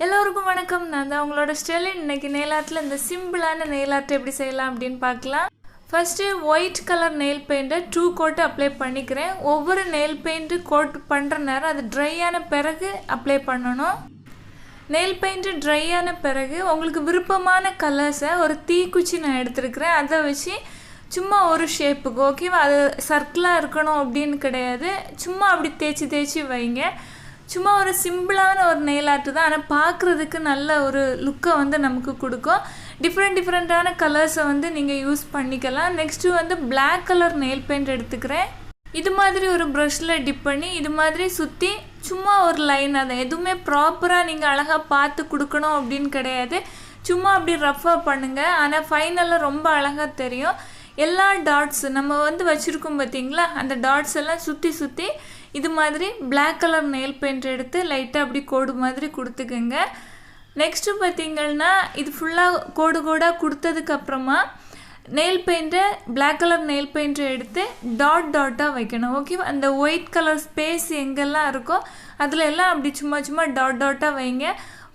எல்லோருக்கும் வணக்கம். நான் தான் உங்களோட ஸ்டெலின். இன்னைக்கு நெயில் ஆர்ட்டில் இந்த சிம்பிளான நெயில் ஆர்ட் எப்படி செய்யலாம் அப்படின்னு பார்க்கலாம். ஃபஸ்ட்டு ஒயிட் கலர் நெயில் பெயிண்ட்டை 2 கோட்டு அப்ளை பண்ணிக்கிறேன். ஒவ்வொரு நெயில் பெயிண்ட்டு கோட் பண்ணுற நேரம் அது ட்ரையான பிறகு அப்ளை பண்ணணும். நெயில் பெயிண்ட்டு ட்ரையான பிறகு உங்களுக்கு விருப்பமான கலர்ஸை ஒரு தீக்குச்சி நான் எடுத்துருக்கிறேன். அதை வச்சு சும்மா ஒரு ஷேப்புக்கு ஓகேவா, அது சர்க்கிளாக இருக்கணும் அப்படின்னு கிடையாது, சும்மா அப்படி தேய்ச்சி வைங்க. சும்மா ஒரு சிம்பிளான ஒரு நெயில் ஆர்ட் தான், ஆனால் பார்க்குறதுக்கு நல்ல ஒரு லுக்கை வந்து நமக்கு கொடுக்கும். டிஃப்ரெண்ட்டான கலர்ஸை வந்து நீங்கள் யூஸ் பண்ணிக்கலாம். நெக்ஸ்ட்டு வந்து பிளாக் கலர் நெயில் பெயிண்ட் எடுத்துக்கிறேன். இது மாதிரி ஒரு ப்ரஷில் டிப் பண்ணி இது மாதிரி சுற்றி சும்மா ஒரு லைன், அதை எதுவுமே ப்ராப்பராக நீங்கள் அழகாக பார்த்து கொடுக்கணும் அப்படின்னு கிடையாது, சும்மா அப்படி ரஃப்பாக பண்ணுங்கள். ஆனால் ஃபைனலாக ரொம்ப அழகாக தெரியும். எல்லா டாட்ஸ் நம்ம வந்து வச்சுருக்கோம் பார்த்தீங்களா, அந்த டாட்ஸ் எல்லாம் சுற்றி இது மாதிரி பிளாக் கலர் நெயில் பெயிண்ட் எடுத்து லைட்டாக அப்படி கோடு மாதிரி கொடுத்துக்கோங்க. நெக்ஸ்ட்டு பார்த்திங்கன்னா இது ஃபுல்லாக கோடாக கொடுத்ததுக்கப்புறமா நெயில் பெயிண்ட்டை பிளாக் கலர் நெயில் பெயிண்ட்டை எடுத்து டாட்டாக வைக்கணும். ஓகேவா, அந்த ஒயிட் கலர் ஸ்பேஸ் எங்கெல்லாம் இருக்கோ அதில் எல்லாம் அப்படி சும்மா டாட்டாக வைங்க.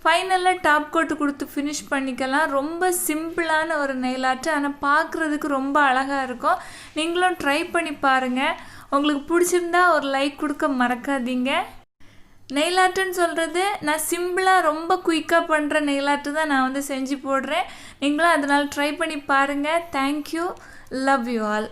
ஃபைனலாக டாப் கோட்டு கொடுத்து ஃபினிஷ் பண்ணிக்கலாம். ரொம்ப சிம்பிளான ஒரு நெயில் ஆர்ட், ஆனால் பார்க்குறதுக்கு ரொம்ப அழகாக இருக்கும். நீங்களும் ட்ரை பண்ணி பாருங்கள். உங்களுக்கு பிடிச்சிருந்தா ஒரு லைக் கொடுக்க மறக்காதீங்க. நெயில் ஆர்ட்டுன்னு சொல்கிறது நான் சிம்பிளாக ரொம்ப குயிக்காக பண்ணுற நெயில் ஆர்ட்டு தான் நான் வந்து செஞ்சு போடுறேன். நீங்களும் அதனால் ட்ரை பண்ணி பாருங்கள். Thank you, love you all.